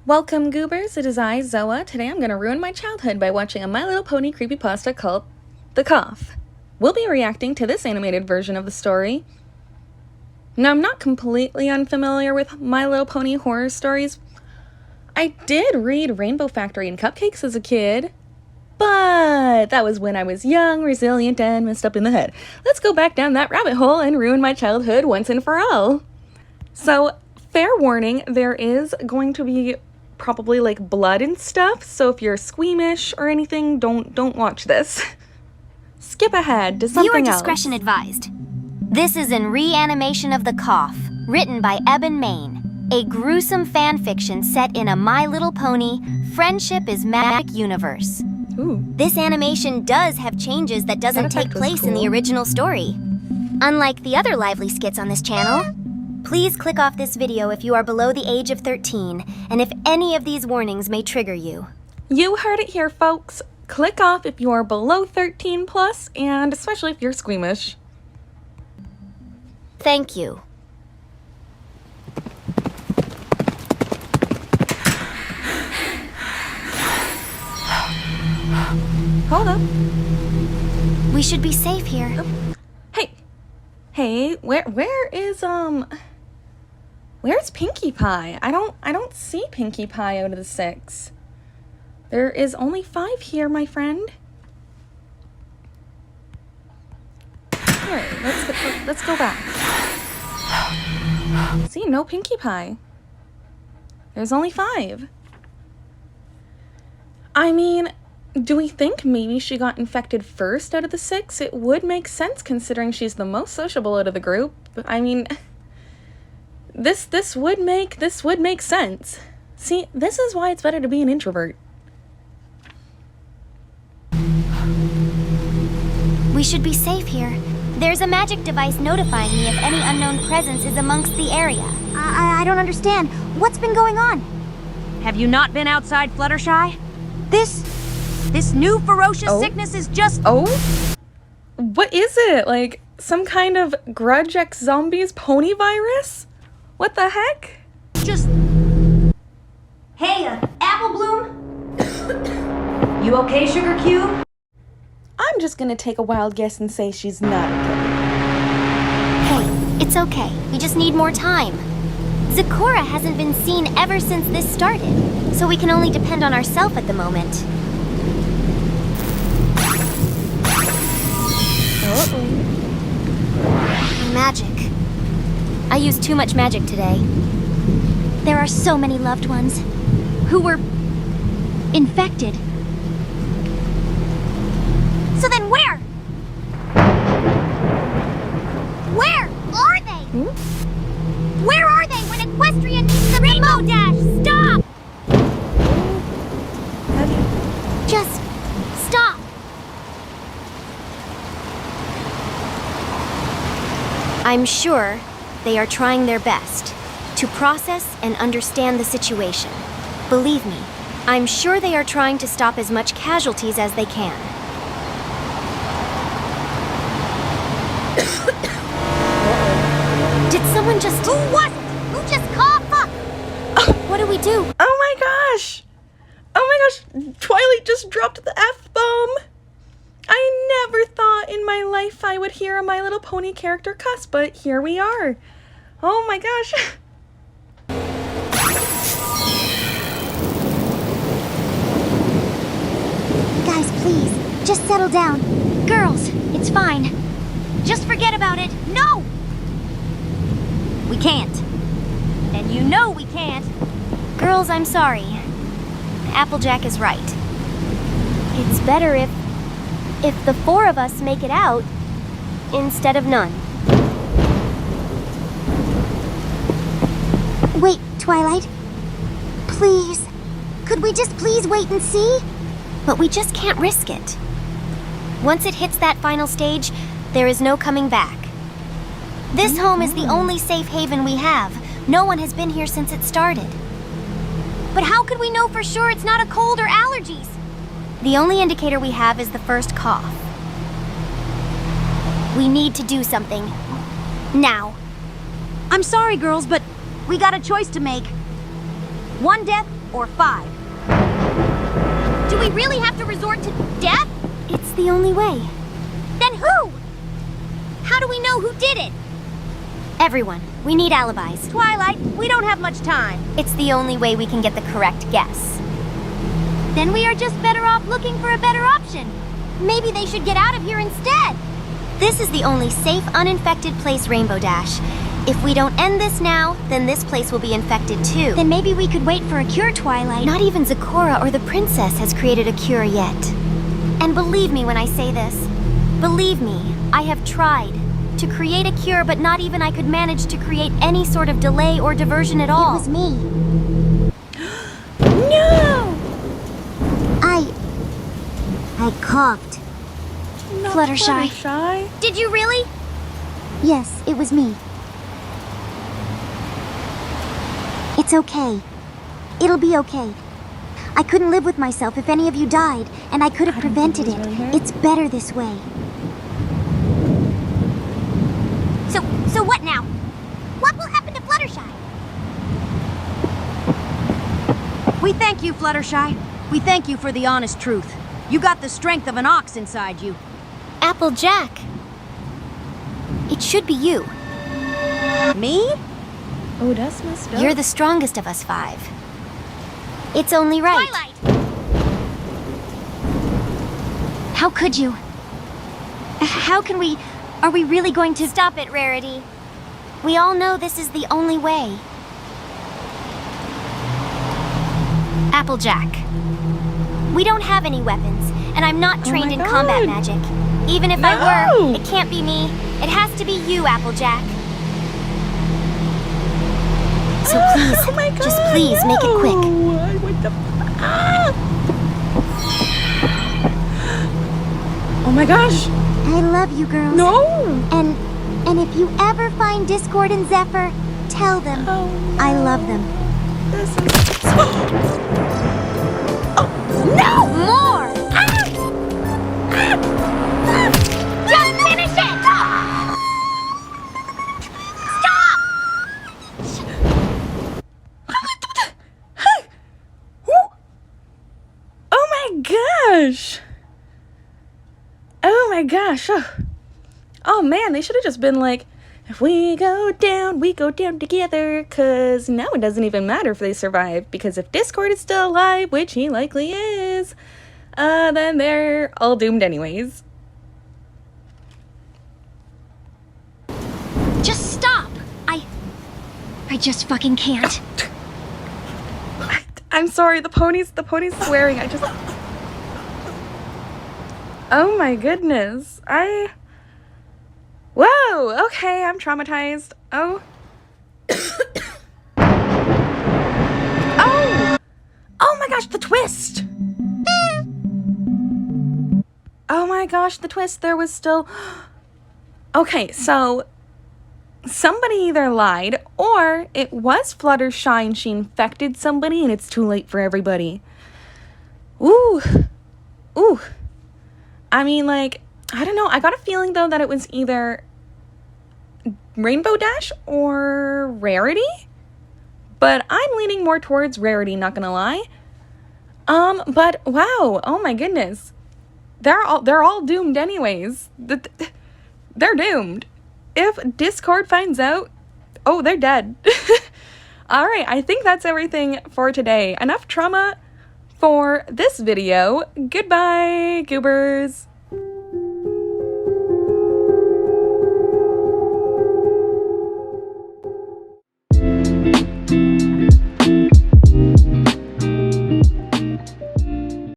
Welcome, Goobers. It is I, Zoa. Today I'm going to ruin my childhood by watching a My Little Pony creepypasta called The Cough. We'll be reacting to this animated version of the story. Now, I'm not completely unfamiliar with My Little Pony horror stories. I did read Rainbow Factory and Cupcakes as a kid, but that was when I was young, resilient, and messed up in the head. Let's go back down that rabbit hole and ruin my childhood once and for all. So, fair warning, there is going to be probably like blood and stuff, so if you're squeamish or anything, don't watch this. Skip ahead to something Viewer else. discretion advised. This is in Reanimation of the Cough, written by Eben Main, a gruesome fanfiction set in a My Little Pony Friendship is Magic universe. Ooh. This animation does have changes that doesn't take place in the original story. Unlike the other lively skits on this channel, please click off this video if you are below the age of 13, and if any of these warnings may trigger you. You heard it here, folks. Click off if you are below 13 plus, and especially if you're squeamish. Thank you. Hold up. We should be safe here. Hey, where's Pinkie Pie? I don't see Pinkie Pie out of the 6. There is only 5 here, my friend. Here, let's go back. See, no Pinkie Pie. There's only 5. I mean, do we think maybe she got infected first out of the 6? It would make sense considering she's the most sociable out of the group. I mean, this would make sense. See, this is why it's better to be an introvert. We should be safe here. There's a magic device notifying me if any unknown presence is amongst the area. I don't understand. What's been going on? Have you not been outside, Fluttershy? This new ferocious sickness is just... Oh? What is it? Like, some kind of Grudge X Zombies pony virus? What the heck? Just... Hey, Apple Bloom? You okay, Sugar Cube? I'm just gonna take a wild guess and say she's not okay. Hey, it's okay. We just need more time. Zecora hasn't been seen ever since this started, so we can only depend on ourselves at the moment. Magic. I used too much magic today. There are so many loved ones who were infected. So then where? Where are they? Where are they when Equestria needs the Rainbow Dash? Stop! Just stop. I'm sure they are trying their best to process and understand the situation. Believe me, I'm sure they are trying to stop as much casualties as they can. Did someone just... Who was it? Who just coughed up? What do we do? Oh my gosh! Oh my gosh! Twilight just dropped the F-bomb! I never thought in my life I would hear a My Little Pony character cuss, but here we are. Oh my gosh! Guys, please, just settle down. Girls, it's fine. Just forget about it. No! We can't. And you know we can't. Girls, I'm sorry. Applejack is right. It's better if the 4 of us make it out instead of none. Wait, Twilight. Please. Could we just please wait and see? But we just can't risk it. Once it hits that final stage, there is no coming back. This home is the only safe haven we have. No one has been here since it started. But how could we know for sure it's not a cold or allergies? The only indicator we have is the first cough. We need to do something. Now. I'm sorry, girls, but we got a choice to make. One death or 5. Do we really have to resort to death? It's the only way. Then who? How do we know who did it? Everyone. We need alibis. Twilight, we don't have much time. It's the only way we can get the correct guess. Then we are just better off looking for a better option. Maybe they should get out of here instead. This is the only safe, uninfected place, Rainbow Dash. If we don't end this now, then this place will be infected too. Then maybe we could wait for a cure, Twilight. Not even Zecora or the princess has created a cure yet. And believe me when I say this. Believe me, I have tried to create a cure, but not even I could manage to create any sort of delay or diversion at all. It was me. No! I coughed. Not Fluttershy. Fluttershy. Did you really? Yes, it was me. It's okay. It'll be okay. I couldn't live with myself if any of you died, and I could have prevented it. It's better this way. So what now? What will happen to Fluttershy? We thank you, Fluttershy. We thank you for the honest truth. You got the strength of an ox inside you. Applejack. It should be you. Me? Oh, that's messed up. You're the strongest of us 5. It's only right. Twilight! How could you? How can we... Are we really going to... Stop it, Rarity. We all know this is the only way. Applejack. We don't have any weapons, and I'm not trained in combat magic. Even if I were, it can't be me. It has to be you, Applejack. So please, just please make it quick. What the Oh my gosh! I love you, girls. No! And if you ever find Discord and Zephyr, tell them I love them. This is No! More! Just finish it! Stop! Oh my gosh! Oh my gosh! Oh man, they should have just been like, if we go down together, cause now it doesn't even matter if they survive, because if Discord is still alive, which he likely is, then they're all doomed anyways. Just stop! I just fucking can't. I'm sorry, the pony's swearing, oh my goodness, whoa, okay, I'm traumatized. Oh. Oh my gosh, the twist! Oh my gosh, the twist, there was still... Okay, so somebody either lied, or it was Fluttershy and she infected somebody and it's too late for everybody. Ooh. Ooh. I mean, like, I don't know. I got a feeling, though, that it was either Rainbow Dash or Rarity. But I'm leaning more towards Rarity, not gonna lie. But wow. Oh my goodness. They're all doomed anyways. They're doomed. If Discord finds out, oh, they're dead. All right, I think that's everything for today. Enough trauma for this video. Goodbye, goobers.